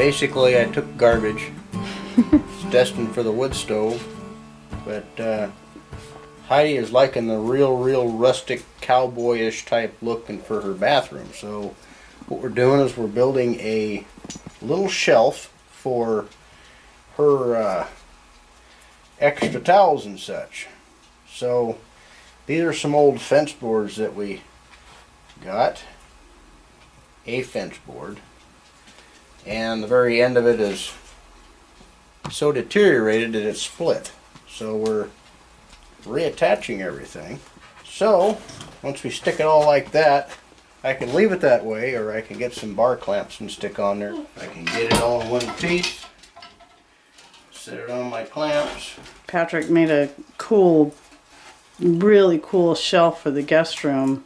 Basically, I took garbage. It's destined for the wood stove, but Heidi is liking the real rustic cowboyish type looking for her bathroom. So what we're doing is we're building a little shelf for her extra towels and such. So these are some old fence boards that we got. A fence board. And the very end of it is so deteriorated that it's split. So we're reattaching everything. So once we stick it all like that, I can leave it that way, or I can get some bar clamps and stick on there. I can get it all in one piece, set it on my clamps. Patrick made a cool, really cool shelf for the guest room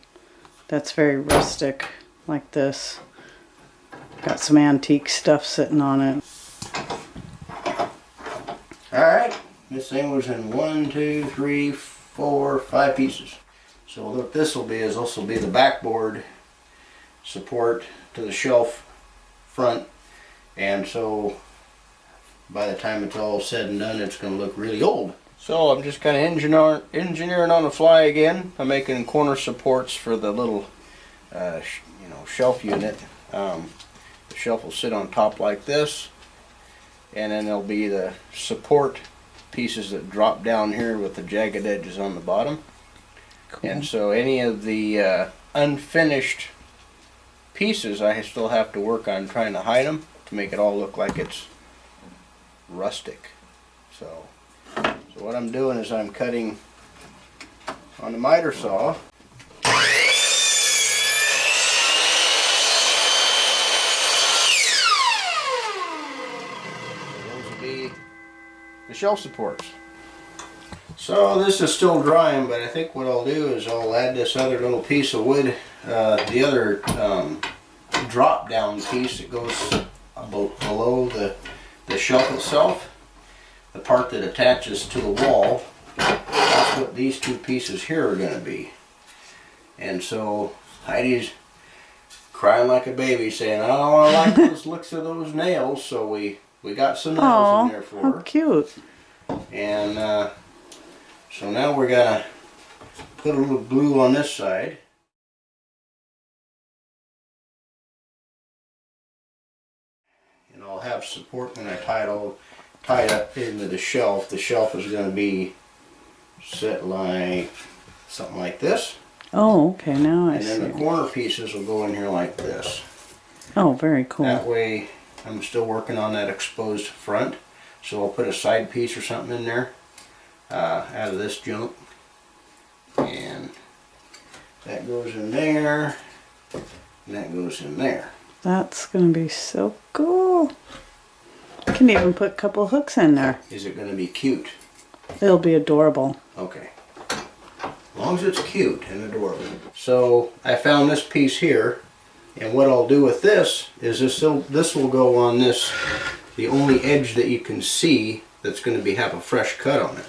that's very rustic, like this. Got some antique stuff sitting on it. Alright, this thing was in 1, 2, 3, 4, 5 pieces. So what this will be is this will be the backboard support to the shelf front, and so by the time it's all said and done, it's going to look really old. So I'm just kind of engineering on the fly again. I'm making corner supports for the little shelf unit. The shelf will sit on top like this, and then there'll be the support pieces that drop down here with the jagged edges on the bottom. Cool. And so any of the unfinished pieces, I still have to work on trying to hide them to make it all look like it's rustic. So what I'm doing is I'm cutting on the miter saw. Those will be the shelf supports. So this is still drying, but I think what I'll do is I'll add this other little piece of wood, the other drop down piece that goes below the shelf itself, the part that attaches to the wall. That's what these two pieces here are going to be. And so Heidi's crying like a baby saying, I don't like those looks of those nails, so we got some nails in there for her. How cute. And so now we're going to put a little glue on this side. And I'll have support when I tie it up into the shelf. The shelf is going to be set like something like this. Oh, okay, now I see. And then the corner pieces will go in here like this. Oh, very cool. That way I'm still working on that exposed front. So I'll put a side piece or something in there out of this junk. And that goes in there. And that goes in there. That's going to be so cool. You can even put a couple hooks in there. Is it going to be cute? It'll be adorable. Okay. As long as it's cute and adorable. So I found this piece here, and what I'll do with this is this will go on this, the only edge that you can see that's going to have a fresh cut on it.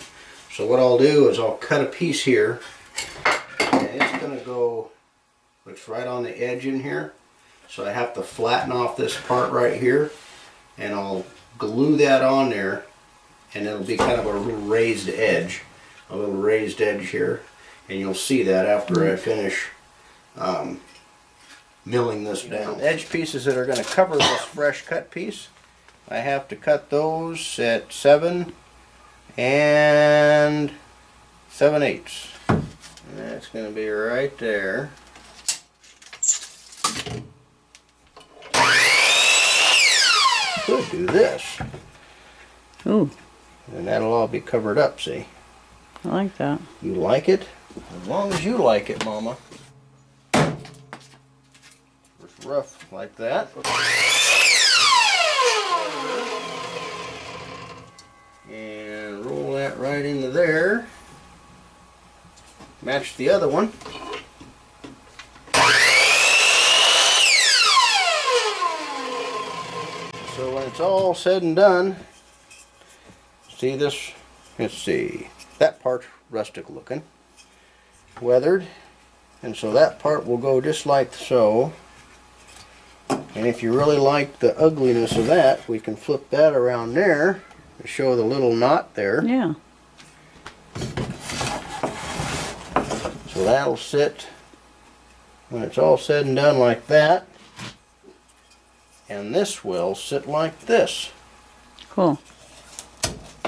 So what I'll do is I'll cut a piece here, and it's going to go, looks right on the edge in here. So I have to flatten off this part right here, and I'll glue that on there, and it'll be kind of a little raised edge here, and you'll see that after I finish milling this down. The edge pieces that are going to cover this fresh cut piece, I have to cut those at 7 and 7/8. And that's going to be right there. Could do this. Ooh. And that'll all be covered up, see? I like that. You like it? As long as you like it, Mama. It's rough like that. And roll that right into there. Match the other one. So when it's all said and done, see this, let's see, that part's rustic looking, weathered, and so that part will go just like so. And if you really like the ugliness of that, we can flip that around there to show the little knot there. Yeah. So that'll sit when it's all said and done like that. And this will sit like this. Cool.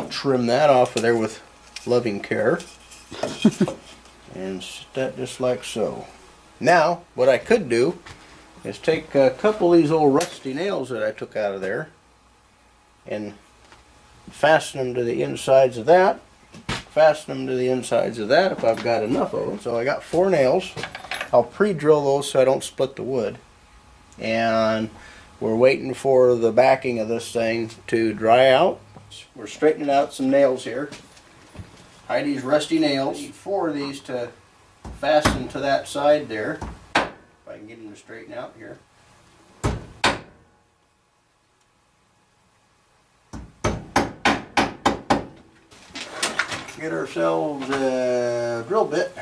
Trim that off of there with loving care. And sit that just like so. Now, what I could do is take a couple of these old rusty nails that I took out of there and fasten them to the insides of that. Fasten them to the insides of that if I've got enough of them. So I got 4 nails. I'll pre-drill those so I don't split the wood. And we're waiting for the backing of this thing to dry out. We're straightening out some nails here. Heidi's rusty nails. I need 4 of these to fasten to that side there. If I can get them to straighten out here. Get ourselves a drill bit.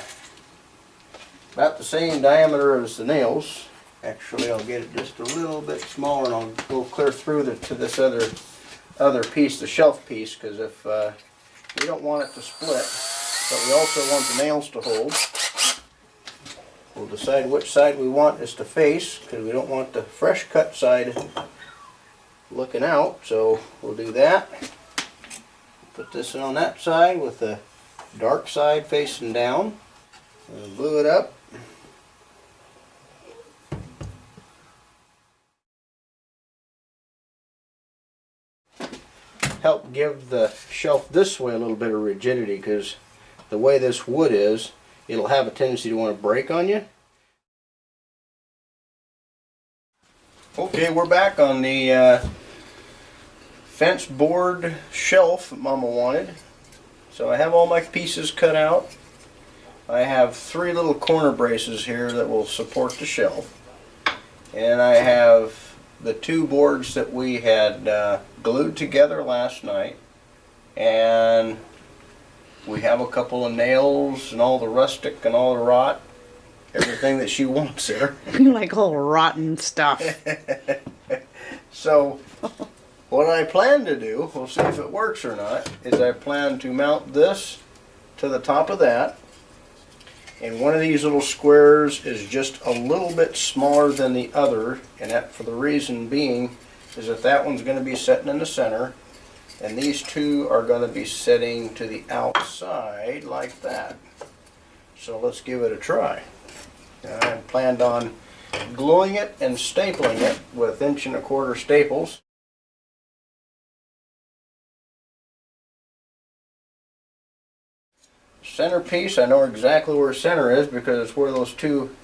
About the same diameter as the nails. Actually, I'll get it just a little bit smaller and I'll go clear through to this other piece, the shelf piece, because if we don't want it to split, but we also want the nails to hold. We'll decide which side we want this to face, because we don't want the fresh cut side looking out, so we'll do that. Put this on that side with the dark side facing down. And glue it up. Help give the shelf this way a little bit of rigidity, because the way this wood is, it'll have a tendency to want to break on you. Okay, we're back on the fence board shelf that Mama wanted. So I have all my pieces cut out. I have 3 little corner braces here that will support the shelf. And I have the 2 boards that we had glued together last night. And we have a couple of nails and all the rustic and all the rot. Everything that she wants there. You like all rotten stuff. So what I plan to do, we'll see if it works or not, is I plan to mount this to the top of that. And one of these little squares is just a little bit smaller than the other, and that for the reason being is that one's going to be sitting in the center, and these 2 are going to be sitting to the outside like that. So let's give it a try. I planned on gluing it and stapling it with 1 1/4 staples. Center piece, I know exactly where center is because it's where those two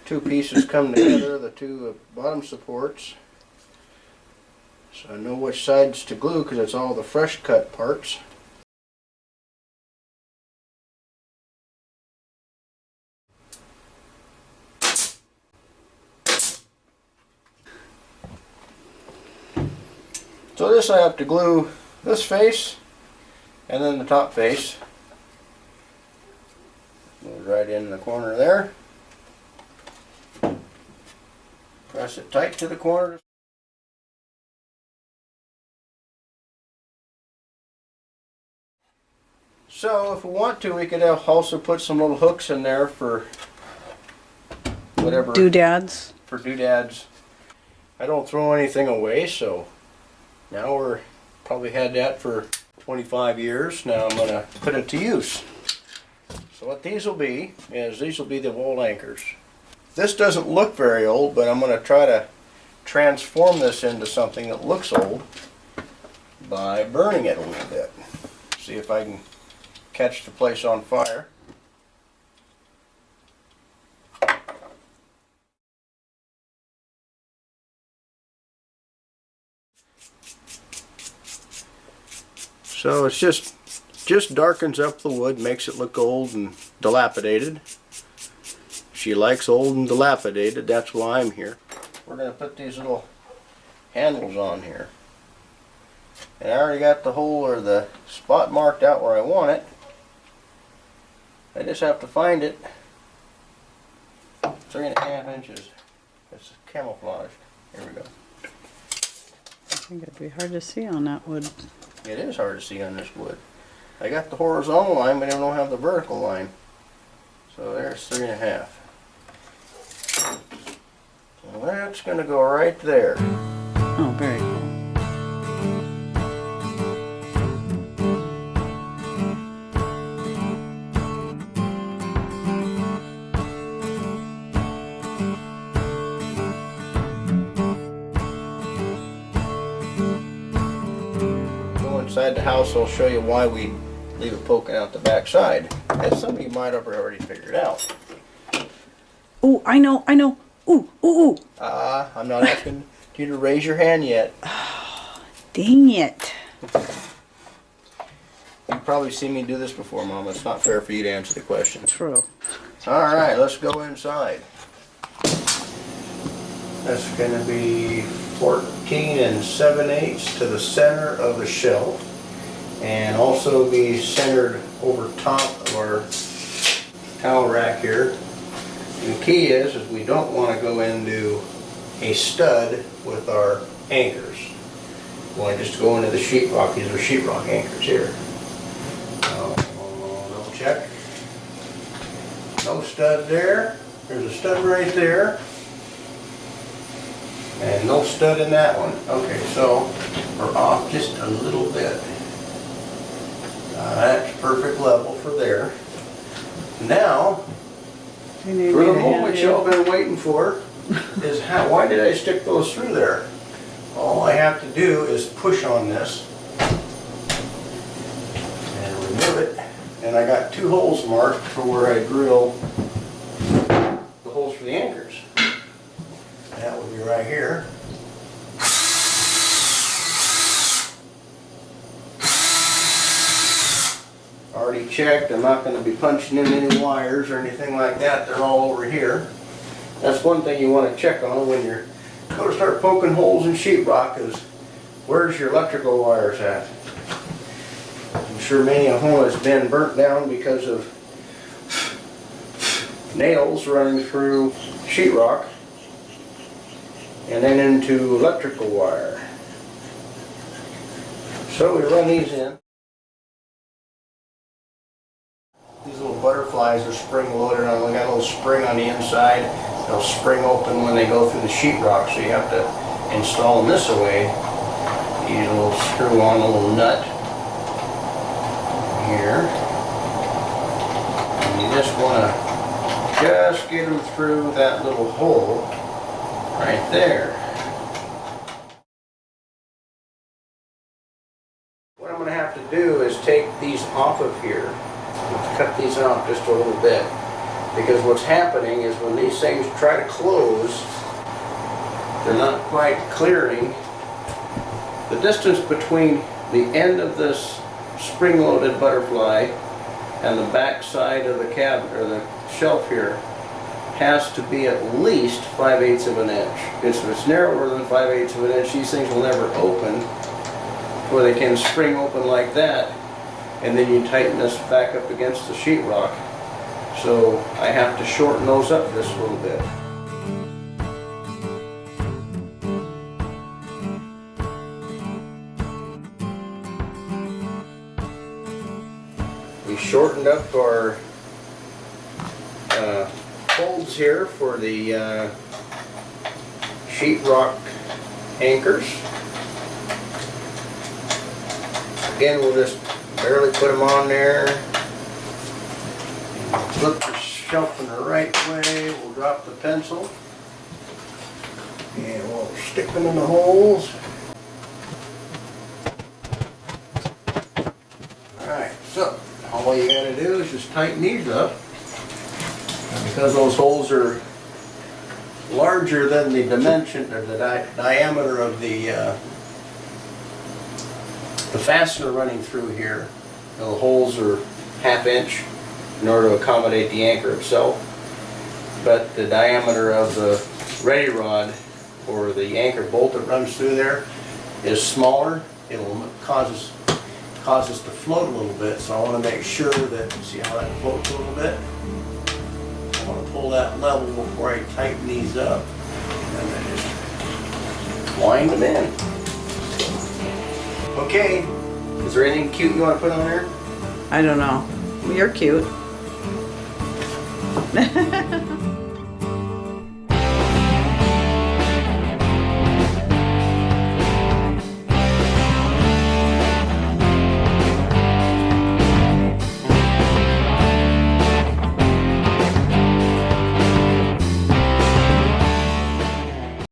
pieces come together, the 2 bottom supports. So I know which sides to glue because it's all the fresh cut parts. So this I have to glue this face and then the top face. Goes right in the corner there. Press it tight to the corner. So if we want to, we could also put some little hooks in there for whatever. Doodads. For doodads. I don't throw anything away, so now we're probably had that for 25 years. Now I'm going to put it to use. So what these will be is these will be the wall anchors. This doesn't look very old, but I'm going to try to transform this into something that looks old by burning it a little bit. See if I can catch the place on fire. So it's just darkens up the wood, makes it look old and dilapidated. She likes old and dilapidated, that's why I'm here. We're going to put these little handles on here. And I already got the hole or the spot marked out where I want it. I just have to find it. 3.5 inches. It's camouflaged. There we go. I think it'd be hard to see on that wood. It is hard to see on this wood. I got the horizontal line, but I don't have the vertical line. So there's 3.5. So that's going to go right there. Oh, very cool. Go inside the house, I'll show you why we leave it poking out the back side. As some of you might have already figured out. Ooh, I know. Ooh, ooh, ooh. I'm not asking you to raise your hand yet. Dang it. You've probably seen me do this before, Mom. It's not fair for you to answer the question. True. Alright, let's go inside. That's going to be 14 7/8 to the center of the shelf. And also be centered over top of our towel rack here. And the key is we don't want to go into a stud with our anchors. We want to just go into the sheetrock. These are sheetrock anchors here. Double check. No stud there. There's a stud right there. And no stud in that one. Okay, so we're off just a little bit. That's perfect level for there. Now, You need for me the to hand moment you- y'all been waiting for is why did I stick those through there? All I have to do is push on this and remove it. And I got 2 holes marked for where I drill the holes for the anchors. That would be right here. Already checked. I'm not going to be punching in any wires or anything like that. They're all over here. That's one thing you want to check on when you're going to start poking holes in sheetrock is where's your electrical wires at? I'm sure many a home has been burnt down because of nails running through sheetrock and then into electrical wire. So we run these in. These little butterflies are spring loaded on. We got a little spring on the inside. They'll spring open when they go through the sheetrock, so you have to install them this way. You need a little screw on, a little nut here. And you just want to get them through that little hole right there. What I'm going to have to do is take these off of here. Cut these off just a little bit, because what's happening is when these things try to close, they're not quite clearing. The distance between the end of this spring-loaded butterfly and the back side of the cabinet or the shelf here has to be at least 5/8 of an inch. Because if it's narrower than 5/8 of an inch, these things will never open where they can spring open like that. And then you tighten this back up against the sheetrock. So I have to shorten those up just a little bit. We shortened up our holds here for the sheetrock anchors. Again, we'll just barely put them on there. Flip the shelf in the right way. We'll drop the pencil. And we'll stick them in the holes. Alright, so all you gotta do is just tighten these up. And because those holes are larger than the dimension or the diameter of the fastener running through here, the holes are 1/2 inch in order to accommodate the anchor itself. But the diameter of the ready rod or the anchor bolt that runs through there is smaller. It'll cause us to float a little bit, so I want to make sure that, see how that floats a little bit? I want to pull that level before I tighten these up. And then I just wind them in. Okay, is there anything cute you want to put on there? I don't know. You're cute.